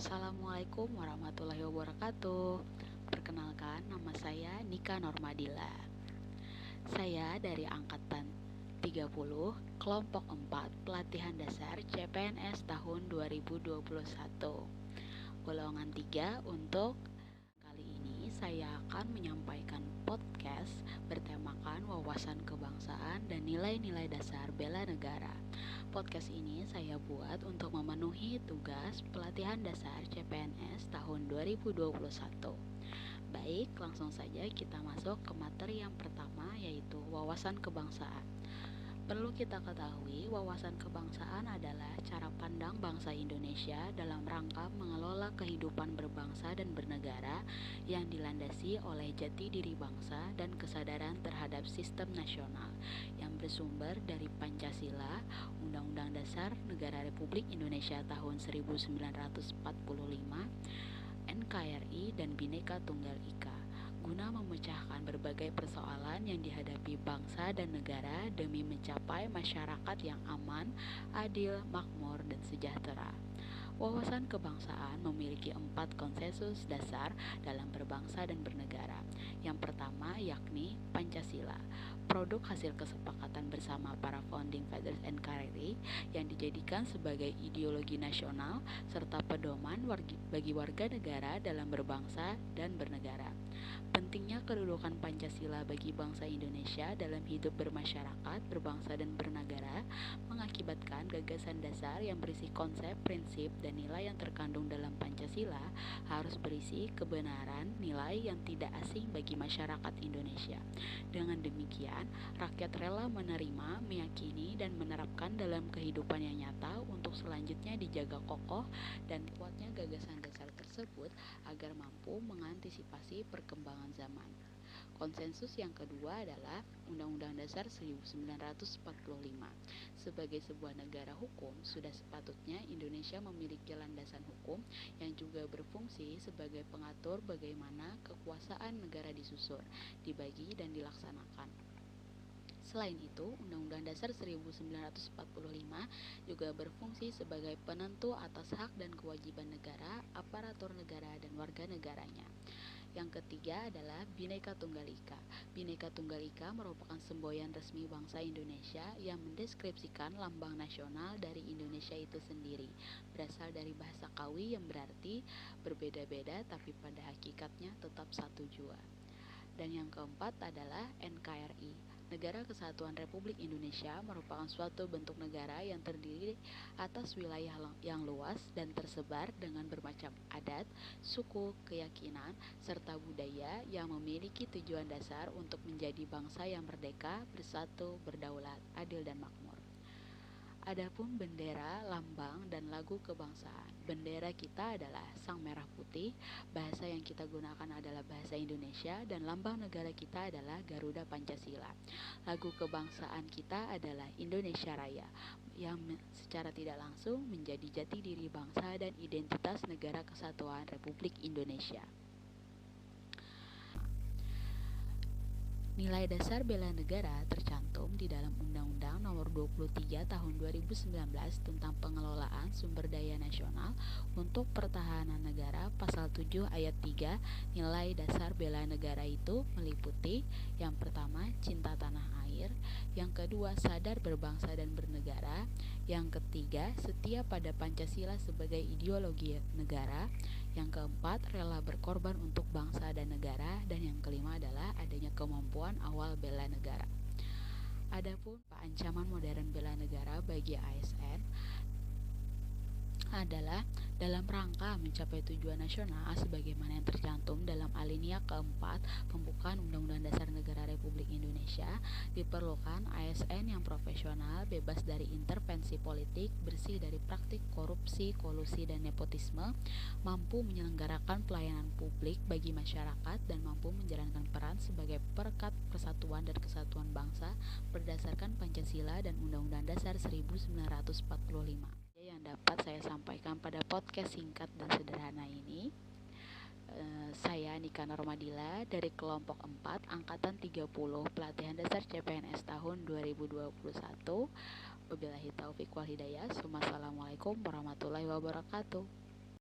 Assalamualaikum warahmatullahi wabarakatuh. Perkenalkan, nama saya Nika Normadila. Saya dari angkatan 30, kelompok 4, pelatihan dasar CPNS tahun 2021. Golongan 3 untuk kali ini saya akan menyampaikan podcast bertemakan wawasan kebangsaan dan nilai-nilai dasar bela negara. Podcast ini saya buat untuk memenuhi tugas pelatihan dasar CPNS tahun 2021. Baik, langsung saja kita masuk ke materi yang pertama, yaitu wawasan kebangsaan. Perlu kita ketahui, wawasan kebangsaan adalah cara pandang bangsa Indonesia dalam rangka mengelola kehidupan berbangsa dan bernegara yang dilandasi oleh jati diri bangsa dan kesadaran terhadap sistem nasional yang bersumber dari Pancasila, Undang-Undang Dasar Negara Republik Indonesia tahun 1945, NKRI, dan Bhinneka Tunggal Ika, guna memecahkan berbagai persoalan yang dihadapi bangsa dan negara demi mencapai masyarakat yang aman, adil, makmur, dan sejahtera. Wawasan kebangsaan memiliki 4 konsensus dasar dalam berbangsa dan bernegara. Yang pertama yakni Pancasila, produk hasil kesepakatan bersama para founding fathers NKRI yang dijadikan sebagai ideologi nasional serta pedoman bagi warga negara dalam berbangsa dan bernegara. Pentingnya kedudukan Pancasila bagi bangsa Indonesia dalam hidup bermasyarakat, berbangsa, dan bernegara mengakibatkan gagasan dasar yang berisi konsep, prinsip, dan nilai yang terkandung dalam Pancasila harus berisi kebenaran nilai yang tidak asing bagi masyarakat Indonesia. Dengan demikian, rakyat rela menerima, meyakini, dan menerapkan dalam kehidupan yang nyata untuk selanjutnya dijaga kokoh dan kuatnya gagasan dasar tersebut agar mampu mengantisipasi perkembangan zaman. Konsensus yang kedua adalah Undang-Undang Dasar 1945. Sebagai sebuah negara hukum, sudah sepatutnya Indonesia memiliki landasan hukum yang juga berfungsi sebagai pengatur bagaimana kekuasaan negara disusun, dibagi, dan dilaksanakan. Selain itu, Undang-Undang Dasar 1945 juga berfungsi sebagai penentu atas hak dan kewajiban negara, aparatur negara, dan warga negaranya. Yang ketiga adalah Bhinneka Tunggal Ika. Bhinneka Tunggal Ika merupakan semboyan resmi bangsa Indonesia yang mendeskripsikan lambang nasional dari Indonesia itu sendiri. Berasal dari bahasa Kawi yang berarti berbeda-beda tapi pada hakikatnya tetap satu jua. Dan yang keempat adalah NKRI. Negara Kesatuan Republik Indonesia merupakan suatu bentuk negara yang terdiri atas wilayah yang luas dan tersebar dengan bermacam adat, suku, keyakinan, serta budaya yang memiliki tujuan dasar untuk menjadi bangsa yang merdeka, bersatu, berdaulat, adil, dan makmur. Adapun bendera, lambang, dan lagu kebangsaan. Bendera kita adalah sang merah putih, bahasa yang kita gunakan adalah bahasa Indonesia, dan lambang negara kita adalah Garuda Pancasila. Lagu kebangsaan kita adalah Indonesia Raya, yang secara tidak langsung menjadi jati diri bangsa dan identitas negara kesatuan Republik Indonesia. Nilai dasar bela negara tercantum di dalam Undang-Undang Nomor 23 Tahun 2019 tentang pengelolaan sumber daya nasional untuk pertahanan negara. Pasal 7 ayat 3, nilai dasar bela negara itu meliputi: yang pertama, cinta tanah air; yang kedua, sadar berbangsa dan bernegara; yang ketiga, setia pada Pancasila sebagai ideologi negara; yang keempat, rela berkorban untuk bangsa dan negara; dan yang kelima adalah adanya kemampuan awal bela negara. Adapun ancaman modern bela negara bagi ASN adalah dalam rangka mencapai tujuan nasional sebagaimana yang tercantum dalam alinea keempat pembukaan Undang-Undang Dasar Negara Republik Indonesia, diperlukan ASN yang profesional, bebas dari intervensi politik, bersih dari praktik korupsi, kolusi, dan nepotisme, mampu menyelenggarakan pelayanan publik bagi masyarakat, dan mampu menjalankan peran sebagai perekat persatuan dan kesatuan bangsa berdasarkan Pancasila dan Undang-Undang Dasar 1945. Yang dapat saya sampaikan pada podcast singkat dan sederhana ini. Saya Nika Normadila dari kelompok 4 angkatan 30 pelatihan dasar CPNS tahun 2021. Wabillahi taufiq wal hidayah. Wassalamualaikum warahmatullahi wabarakatuh.